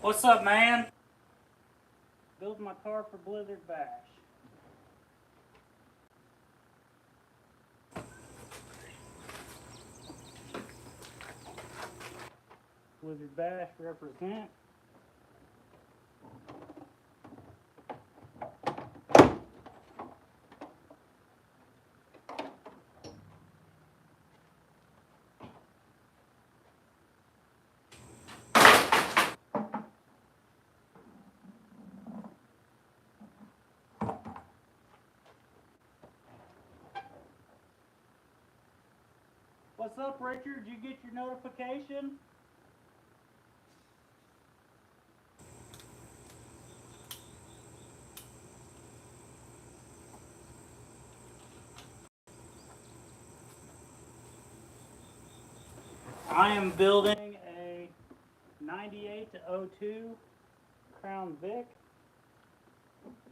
What's up, man? Build my car for Blizzard Bash. Blizzard Bash represent. What's up, Richard? Did you get your notification? I am building a 98 to 02 Crown Vic.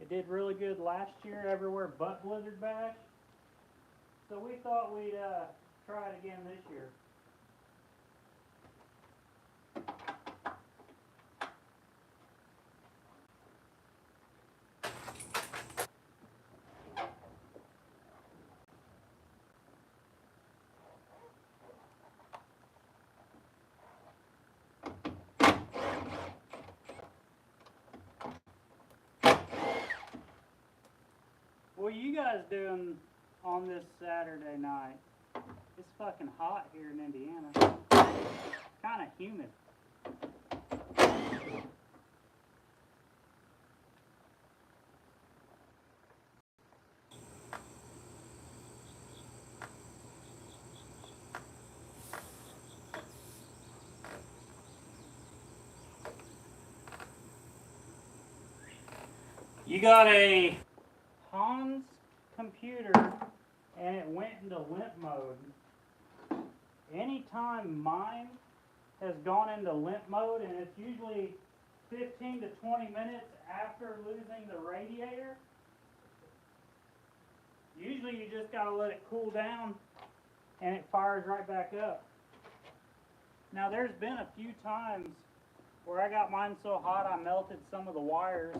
It did really good last year everywhere but Blizzard Bash. So we thought we'd try it again this year. What are you guys doing on this Saturday night? It's fucking hot here in Indiana. Kind of humid. You got a Hans computer and it went into limp mode. Anytime mine has gone into limp mode, and it's usually 15 to 20 minutes after losing the radiator, usually you just gotta let it cool down and it fires right back up. Now there's been a few times where I got mine so hot I melted some of the wires,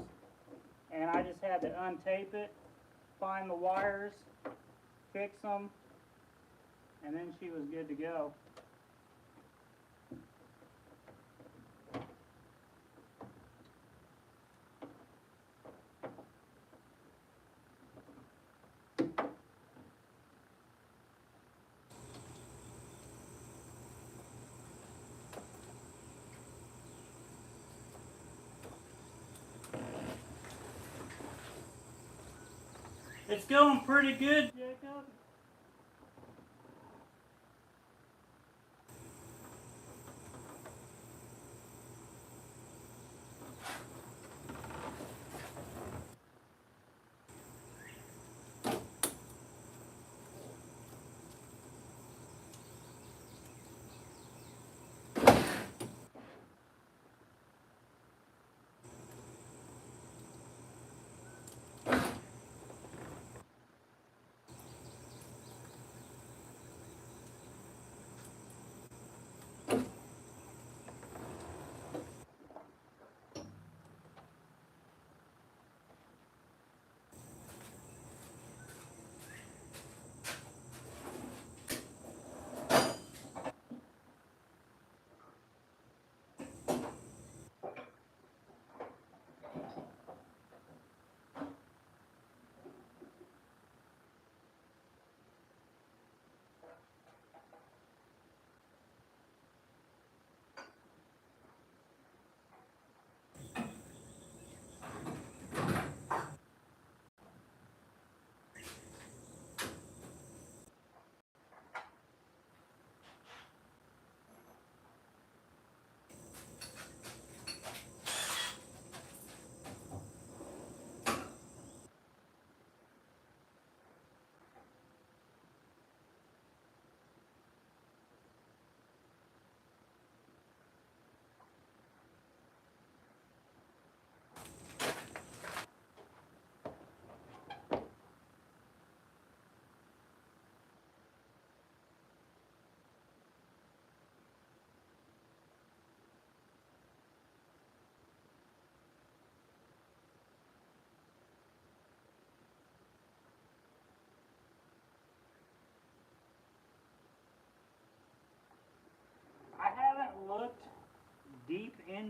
and I just had to untape it, find the wires, fix them, and then she was good to go. It's going pretty good, Jacob.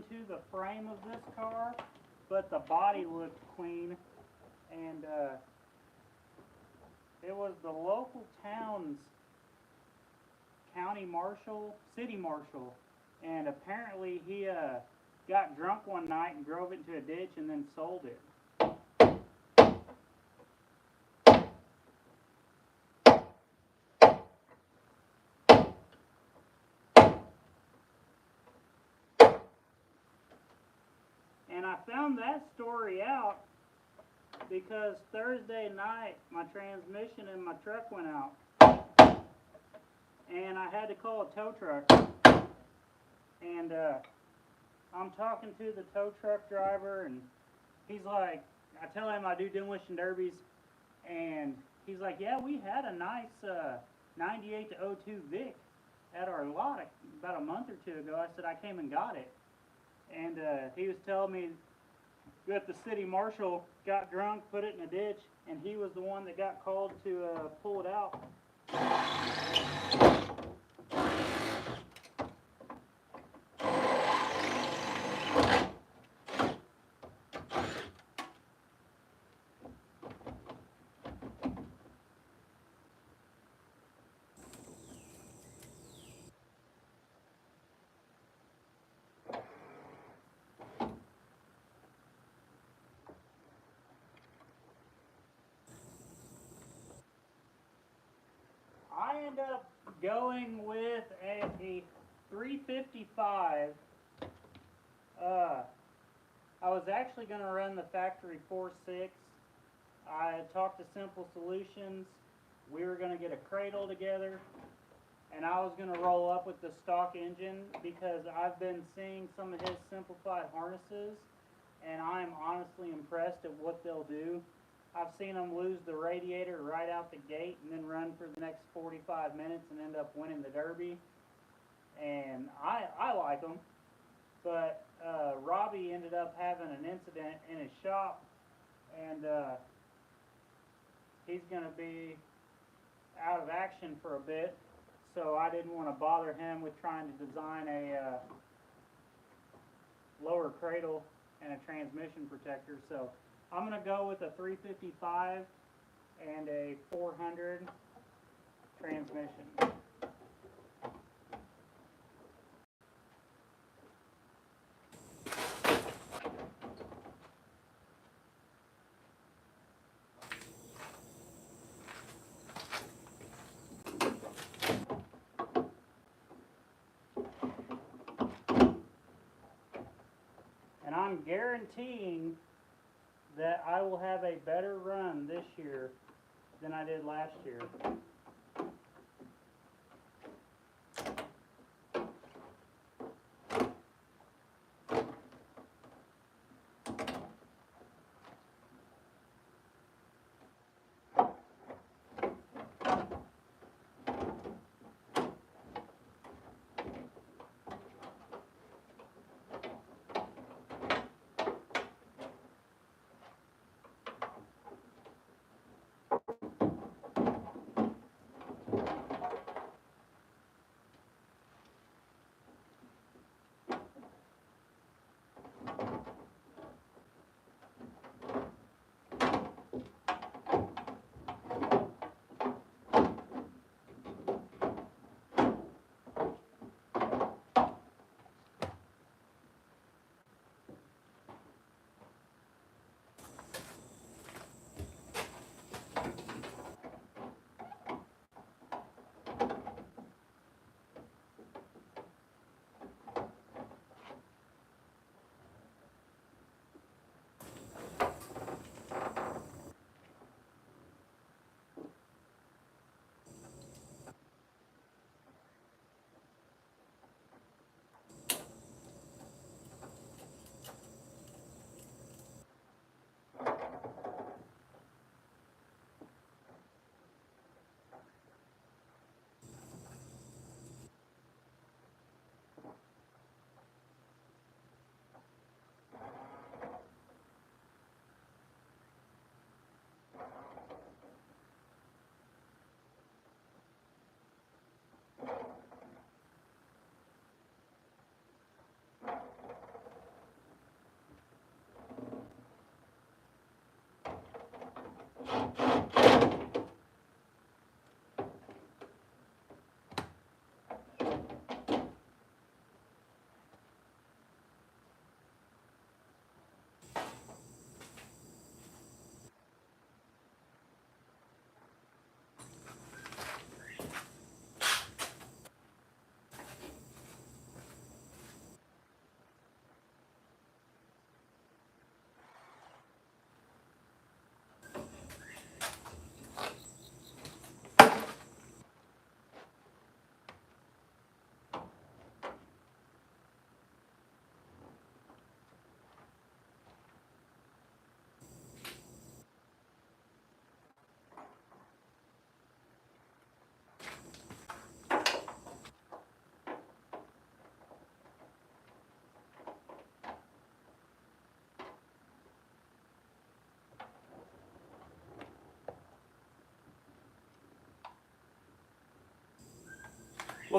into the frame of this car, but the body looked clean, and it was the local town's county marshal, city marshal, and apparently he got drunk one night and drove it into a ditch and then sold it. And I found that story out because Thursday night my transmission in my truck went out. And I had to call a tow truck. And I'm talking to the tow truck driver, and he's like, I tell him I do demolition derbies, and he's like, yeah, we had a nice 98 to 02 Vic at our lot about a month or two ago. I said, I came and got it. And he was telling me that the city marshal got drunk, put it in a ditch, and he was the one that got called to pull it out. I end up going with a 355. I was actually going to run the factory 4.6. I had talked to Simple Solutions. We were going to get a cradle together, and I was going to roll up with the stock engine because I've been seeing some of his simplified harnesses, and I'm honestly impressed at what they'll do. I've seen them lose the radiator right out the gate and then run for the next 45 minutes and end up winning the Derby. And I like them. But Robbie ended up having an incident in his shop, and he's going to be out of action for a bit. So I didn't want to bother him with trying to design a lower cradle and a transmission protector. So I'm going to go with a 355 and a 400 transmission. And I'm guaranteeing that I will have a better run this year than I did last year.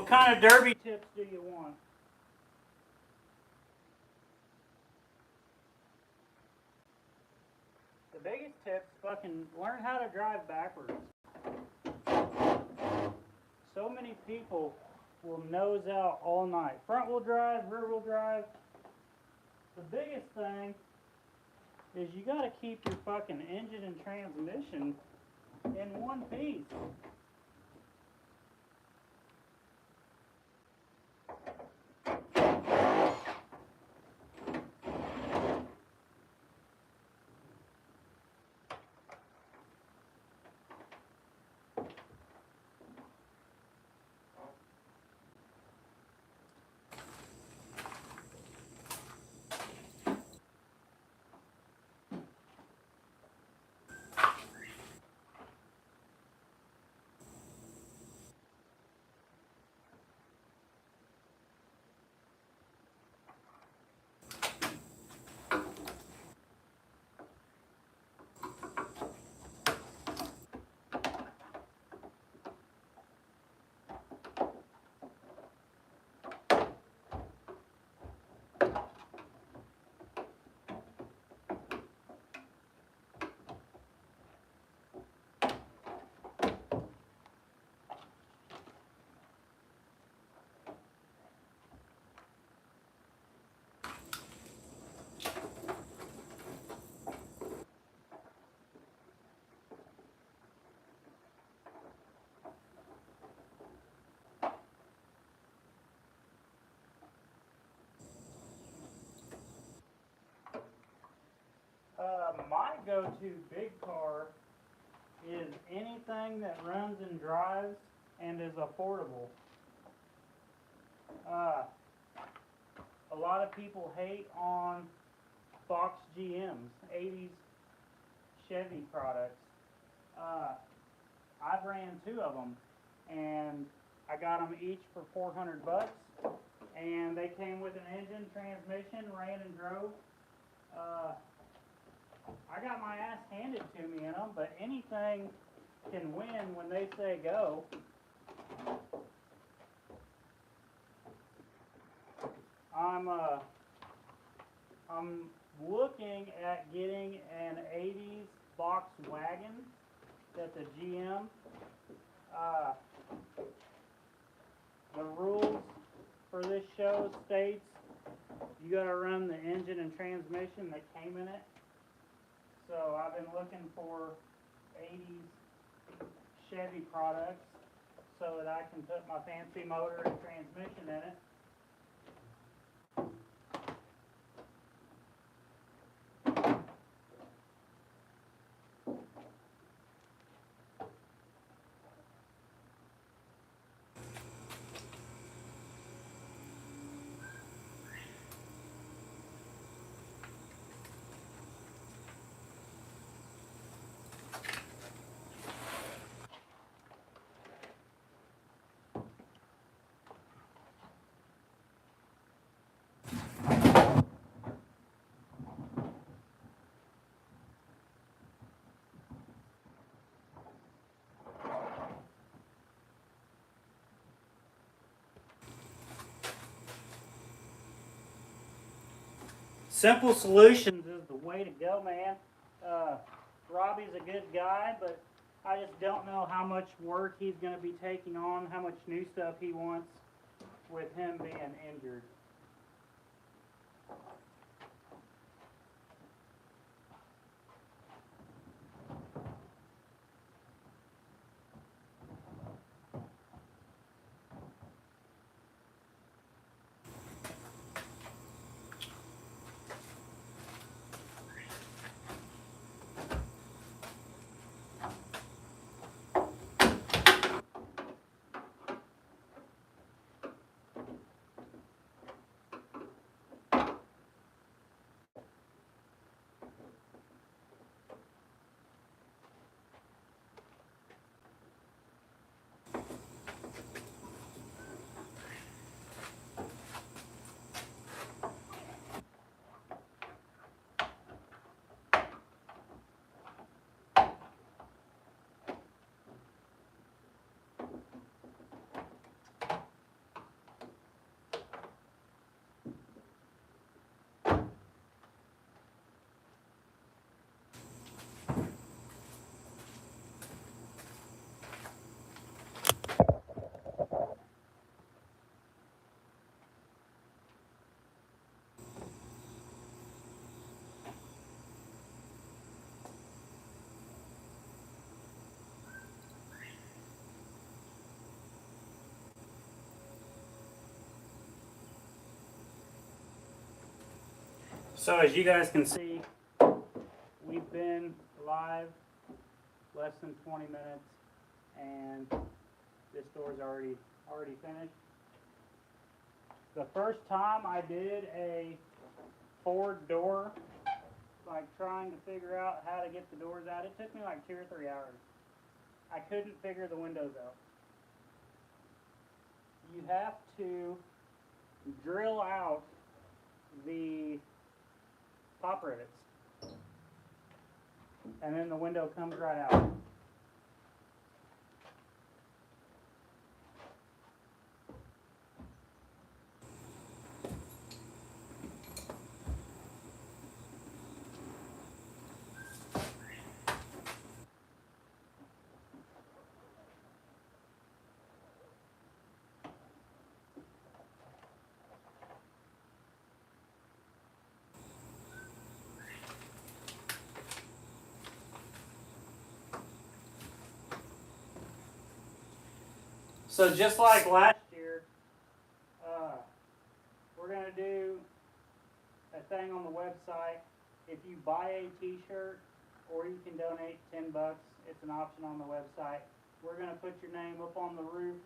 What kind of derby tips do you want? The biggest tip is fucking learn how to drive backwards. So many people will nose out all night. Front wheel drive, rear wheel drive. The biggest thing is you gotta keep your fucking engine and transmission in one piece. My go-to big car is anything that runs and drives and is affordable. A lot of people hate on Fox GMs, 80s Chevy products. I've ran 2 of them, and I got them each for $400, and they came with an engine, transmission, ran and drove. I got my ass handed to me in them, but anything can win when they say go. I'm looking at getting an 80s box wagon that's a GM. The rules for this show states you gotta run the engine and transmission that came in it. So I've been looking for 80s Chevy products so that I can put my fancy motor and transmission in it. Simple solutions is the way to go, man. Robbie's a good guy, but I just don't know how much work he's going to be taking on, how much new stuff he wants with him being injured. So as you guys can see, we've been live less than 20 minutes and this door's already finished. The first time I did a Ford door, like trying to figure out how to get the doors out, it took me like 2 or 3 hours. I couldn't figure the windows out. You have to drill out the pop rivets, and then the window comes right out. So just like last year, we're going to do a thing on the website. If you buy a t-shirt, or you can donate $10, it's an option on the website. We're going to put your name up on the roof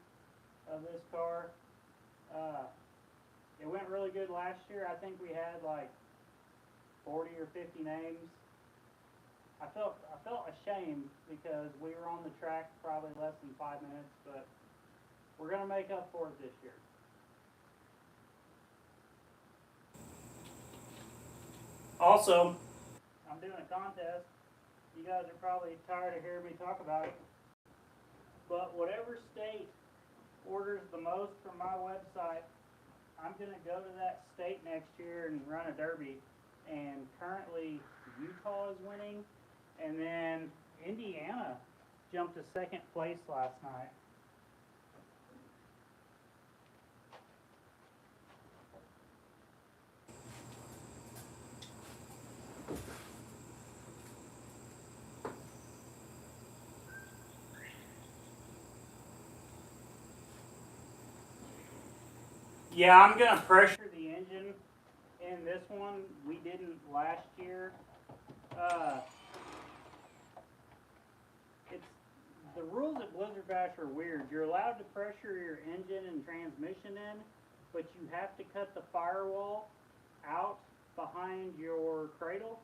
of this car. It went really good last year. I think we had like 40 or 50 names. I felt ashamed because we were on the track probably less than 5 minutes, but we're going to make up for it this year. Also, I'm doing a contest. You guys are probably tired of hearing me talk about it, but whatever state orders the most from my website, I'm going to go to that state next year and run a derby. And currently Utah is winning, and then Indiana jumped to second place last night. Yeah, I'm going to pressure the engine in this one. We didn't last year. It's the rules at Blizzard Bash are weird. You're allowed to pressure your engine and transmission in, but you have to cut the firewall out behind your cradle.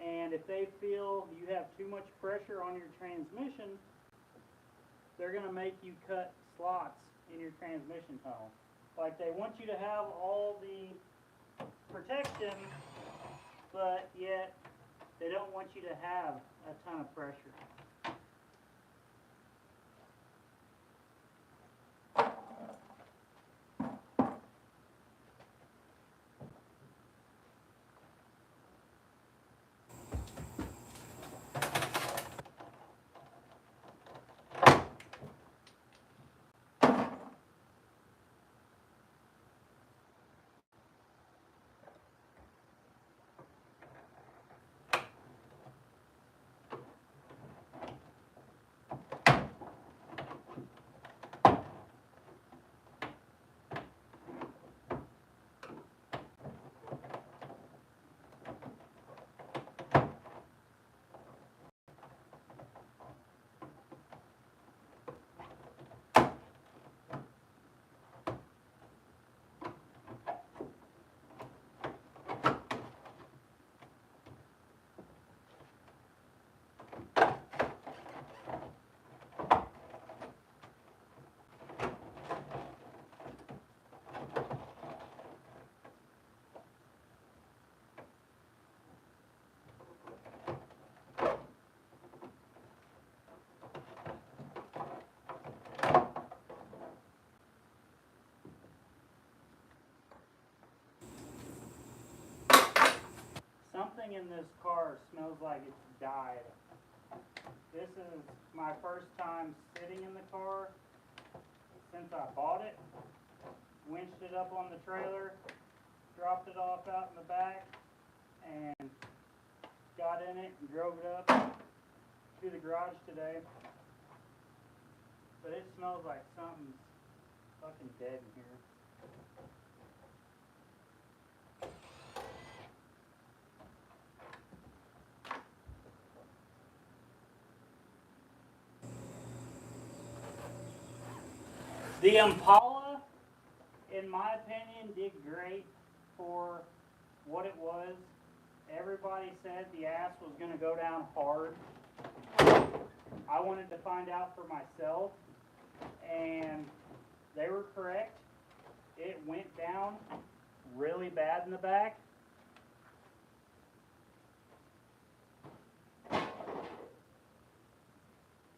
And if they feel you have too much pressure on your transmission, they're going to make you cut slots in your transmission tunnel. Like, they want you to have all the protection, but yet they don't want you to have a ton of pressure. Something in this car smells like it's died. This is my first time sitting in the car since I bought it. Winched it up on the trailer, dropped it off out in the back, and got in it and drove it up to the garage today. But it smells like something's fucking dead in here. The Impala, in my opinion, did great for what it was. Everybody said the ass was going to go down hard. I wanted to find out for myself, and they were correct. It went down really bad in the back.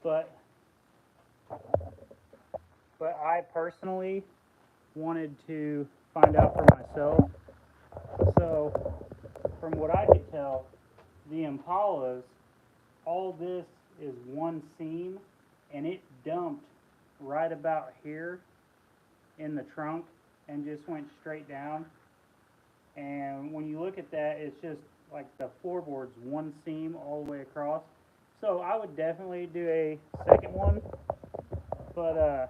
But I personally wanted to find out for myself. So, from what I could tell, the Impalas, all this is one seam, and it dumped right about here in the trunk and just went straight down. And when you look at that, it's just like the floorboard's one seam all the way across. So I would definitely do a second one, but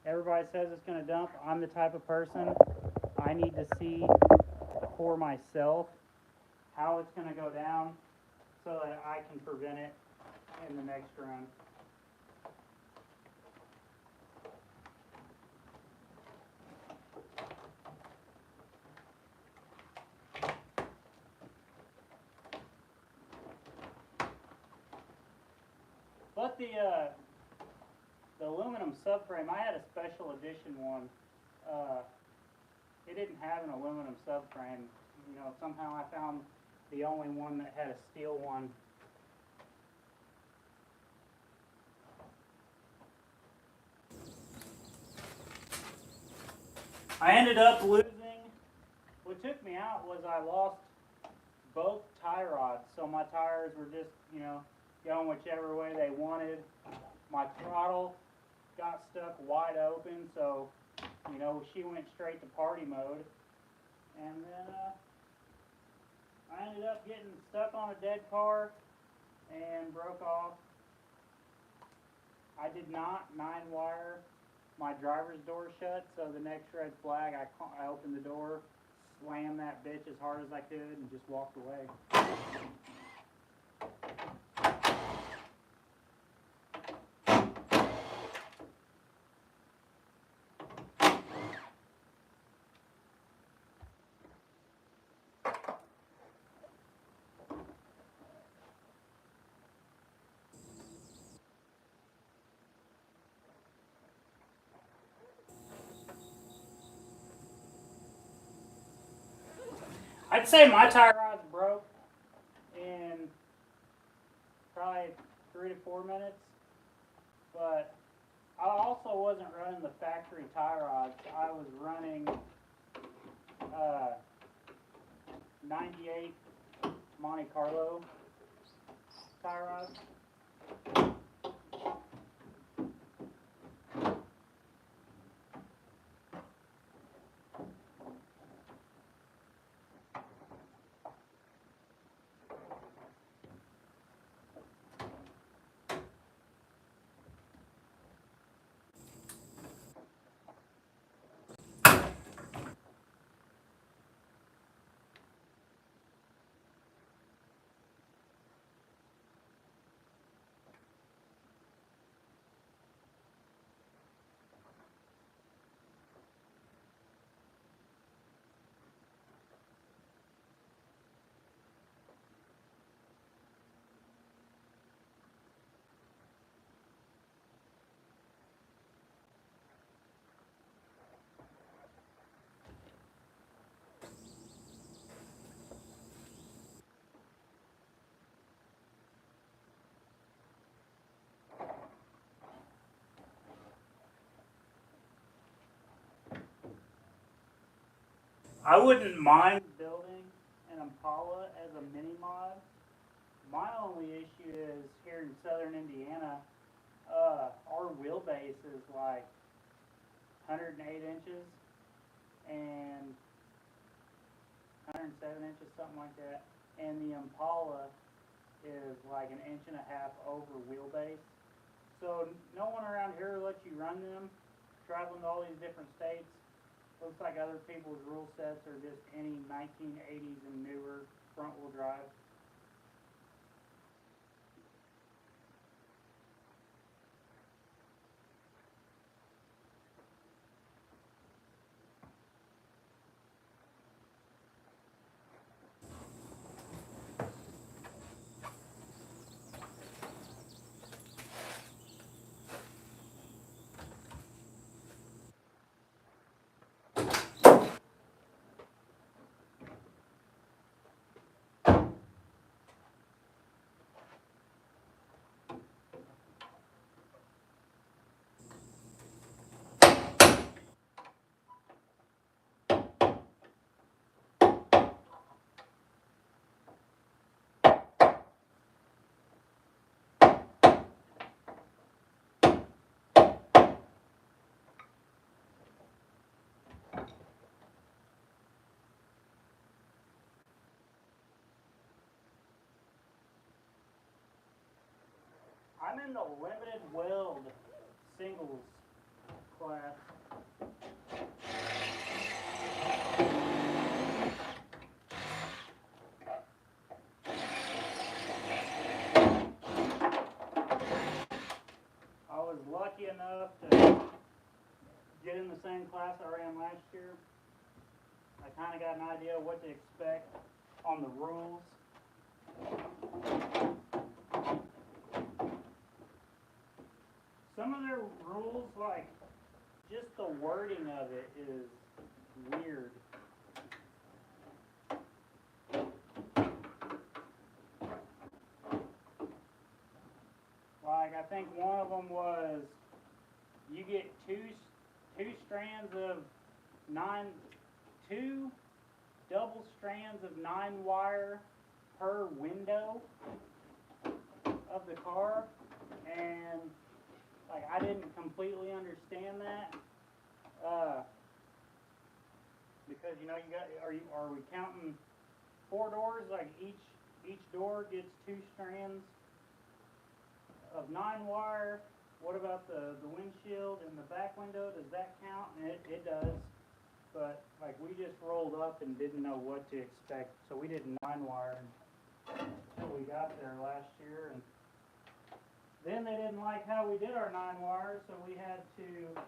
everybody says it's going to dump. I'm the type of person, I need to see for myself how it's going to go down so that I can prevent it in the next run. But the aluminum subframe, I had a special edition one. It didn't have an aluminum subframe. You know, somehow I found the only one that had a steel one. I ended up losing. What took me out was I lost both tie rods. So my tires were just, you know, going whichever way they wanted. My throttle got stuck wide open, so, you know, she went straight to party mode. And then I ended up getting stuck on a dead car and broke off. I did not 9-wire my driver's door shut, so the next red flag, I opened the door, slammed that bitch as hard as I could, and just walked away. I'd say my tie rods broke in probably 3 to 4 minutes, but I also wasn't running the factory tie rods. I was running 98 Monte Carlo tie rods. I wouldn't mind building an Impala as a mini mod. My only issue is here in southern Indiana, our wheelbase is like 108 inches and 107 inches, something like that. And the Impala is like 1.5 inches over wheelbase. So no one around here lets you run them, traveling to all these different states. Looks like other people's rule sets are just any 1980s and newer front wheel drive. in the limited weld singles class. I was lucky enough to get in the same class I ran last year. I kind of got an idea of what to expect on the rules. Some of their rules, like just the wording of it is weird. Like I think one of them was you get two strands of two double strands of 9-wire per window of the car, and like I didn't completely understand that because you know you got are we counting 4 doors? Like each door gets 2 strands of 9-wire. What about the windshield and the back window? Does that count? And it does. But like we just rolled up and didn't know what to expect, so we did 9-wire until we got there last year, and then they didn't like how we did our 9-wire, so we had to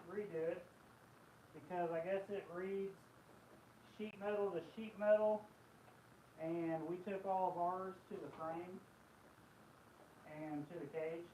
redo it because I guess it reads sheet metal to sheet metal, and we took all of ours to the frame and to the cage.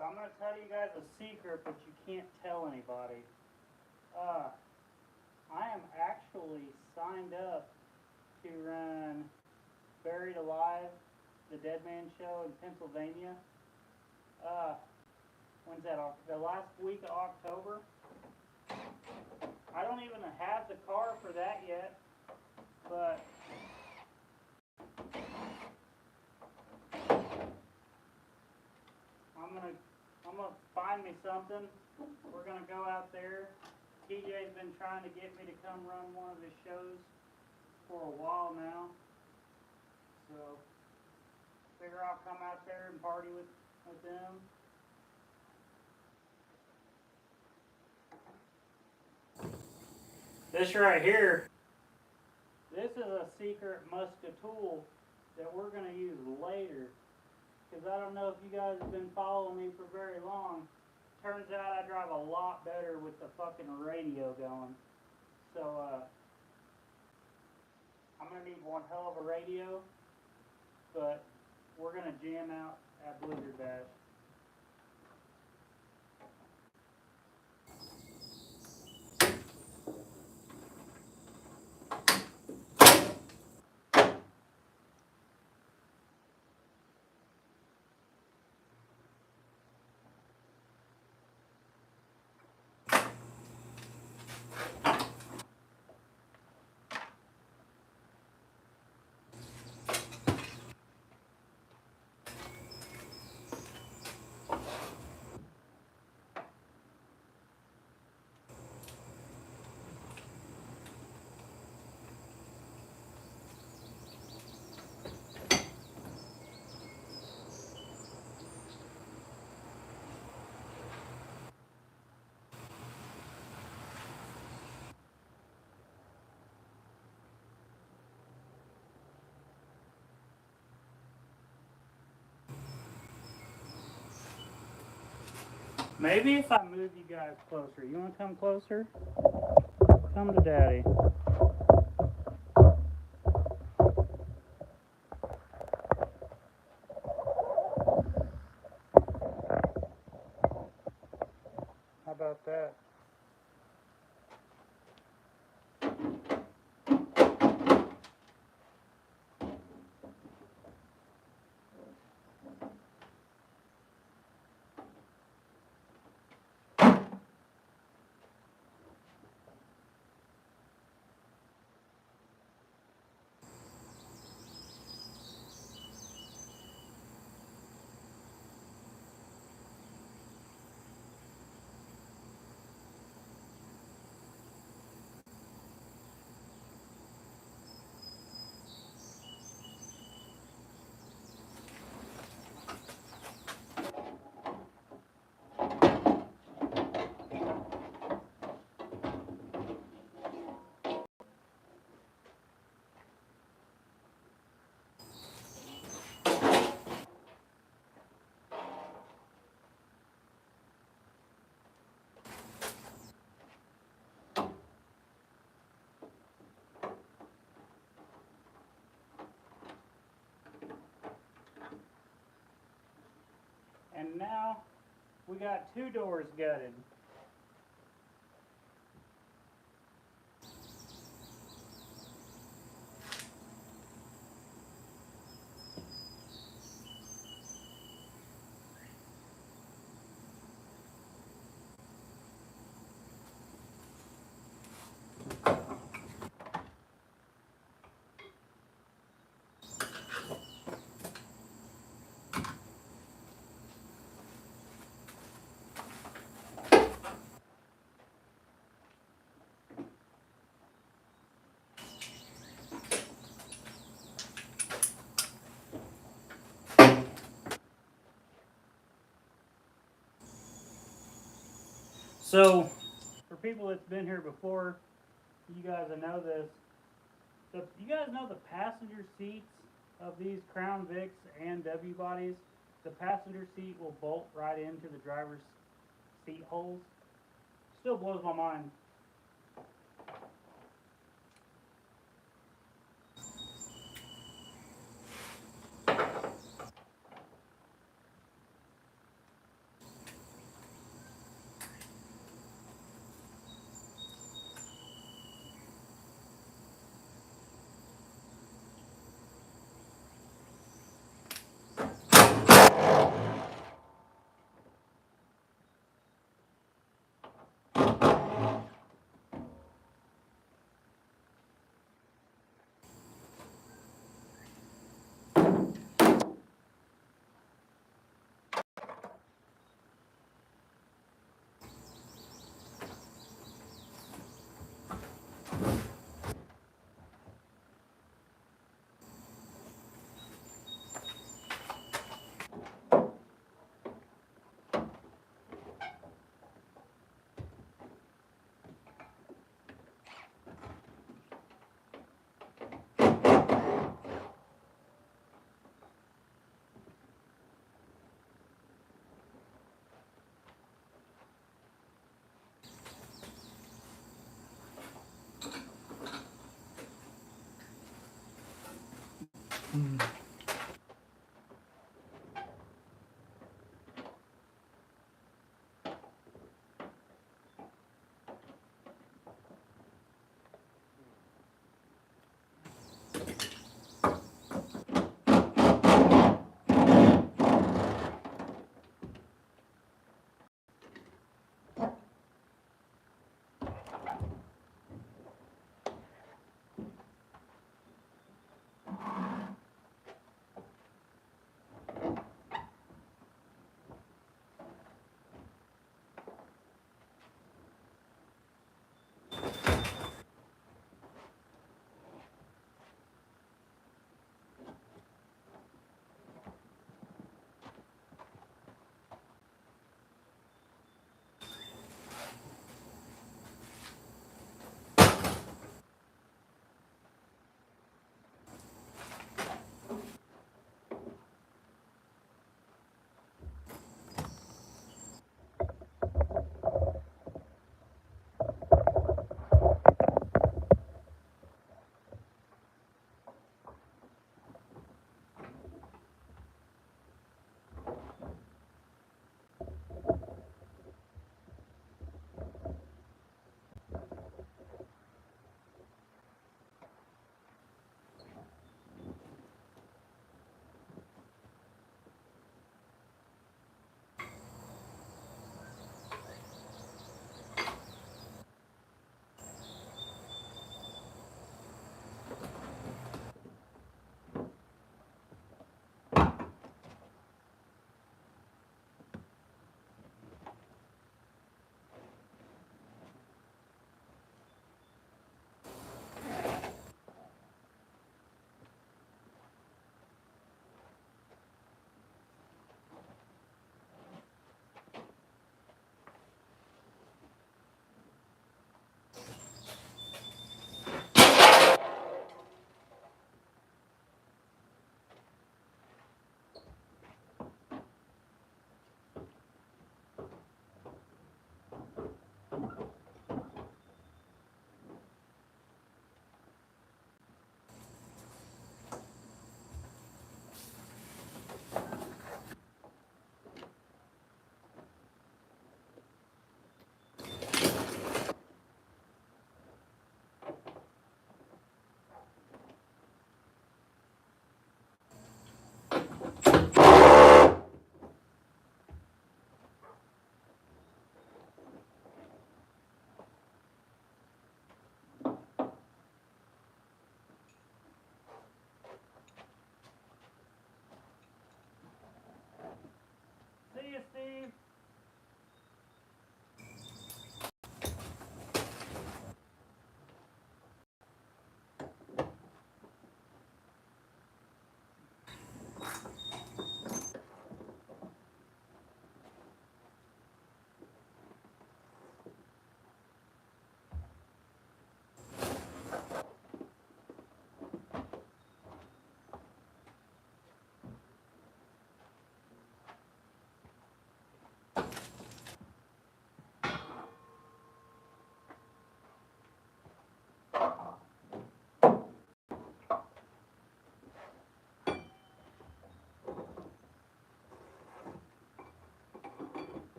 So I'm going to tell you guys a secret, but you can't tell anybody. I am actually signed up to run Buried Alive, the Dead Man Show in Pennsylvania. When's that? The last week of October. I don't even have the car for that yet, but I'm gonna find me something. We're gonna go out there. TJ's been trying to get me to come run one of his shows for a while now, so figure I'll come out there and party with them. This right here, this is a secret Muscatool that we're going to use later. Because I don't know if you guys have been following me for very long. Turns out I drive a lot better with the fucking radio going. So, I'm going to need one hell of a radio, but we're going to jam out at Blizzard Bash. Maybe if I move you guys closer. You want to come closer? Come to Daddy. How about that? And now we got 2 doors gutted. So, for people that's been here before, you guys that know this, you guys know the passenger seats of these Crown Vics and W bodies, the passenger seat will bolt right into the driver's seat holes. Still blows my mind.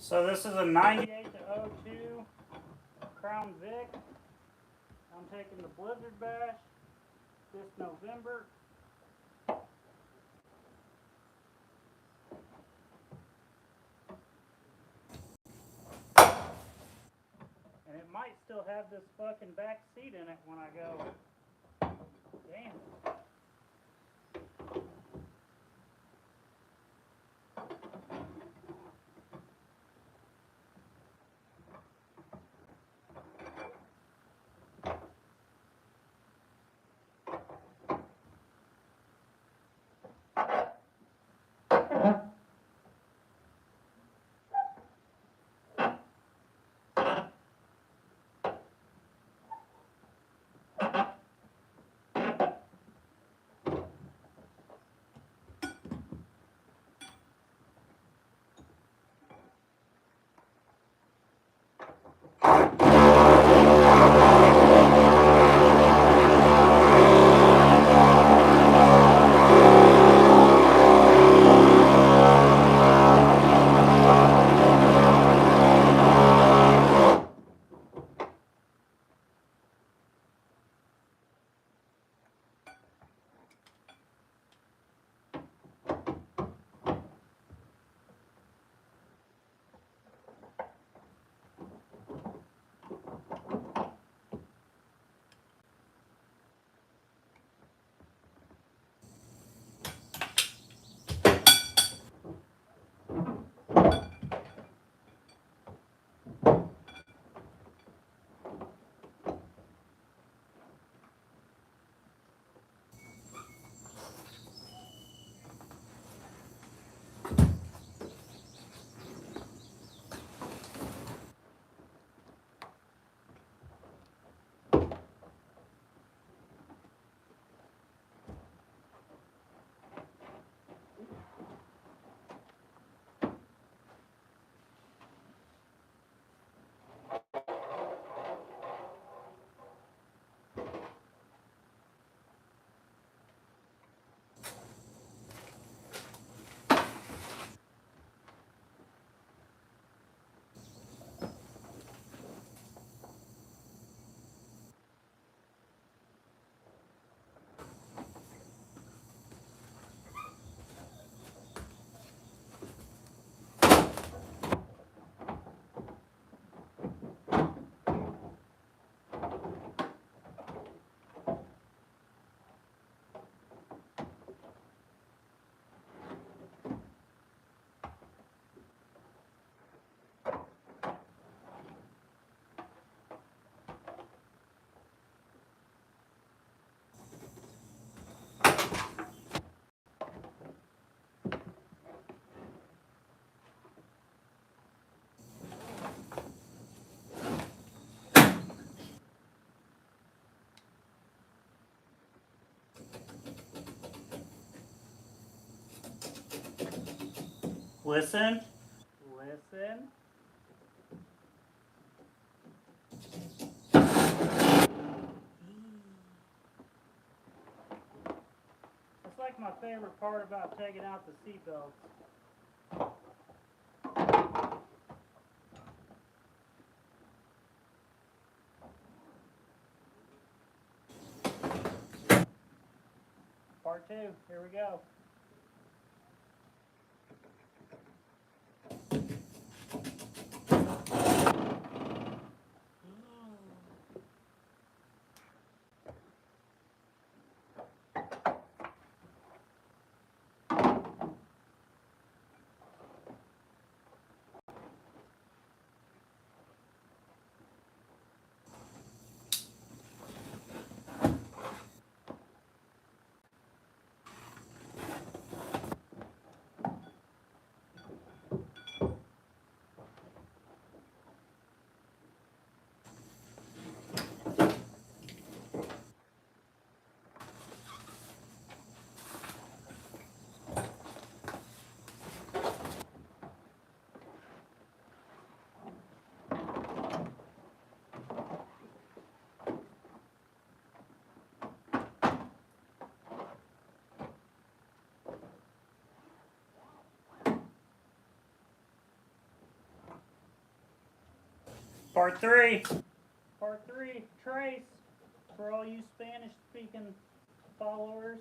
So this is a 98 to 02 Crown Vic. I'm taking the Blizzard Bash this November. And it might still have this fucking back seat in it when I go. Damn. Listen. Listen. That's like my favorite part about taking out the seatbelts. Part 2, here we go. Part 3. Part 3, trace, for all you Spanish-speaking followers.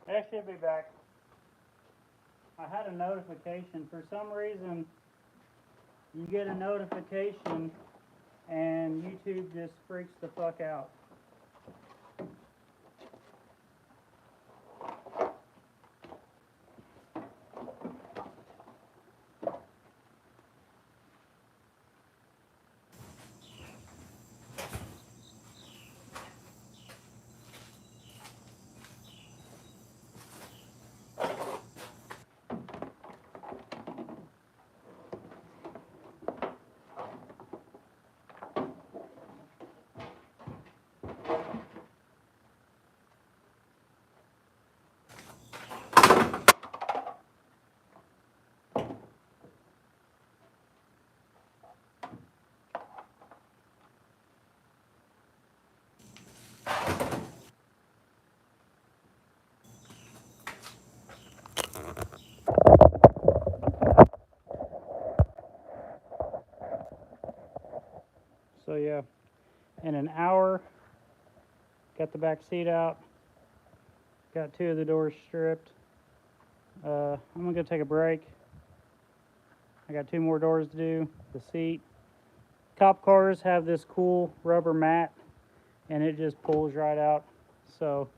That should be back. I had a notification. For some reason, you get a notification and YouTube just freaks the fuck out. So yeah, in an hour, got the back seat out, got 2 of the doors stripped. I'm gonna go take a break. I got 2 more doors to do, the seat. Cop cars have this cool rubber mat and it just pulls right out. So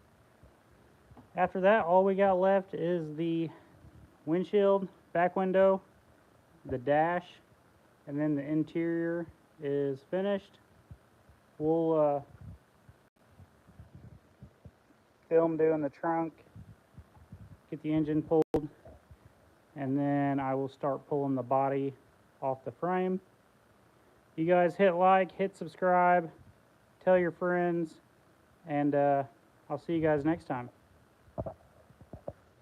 after that, all we got left is the windshield, back window, the dash, and then the interior is finished. We'll film doing the trunk, get the engine pulled, and then I will start pulling the body off the frame. You guys hit like, hit subscribe, tell your friends, and I'll see you guys next time.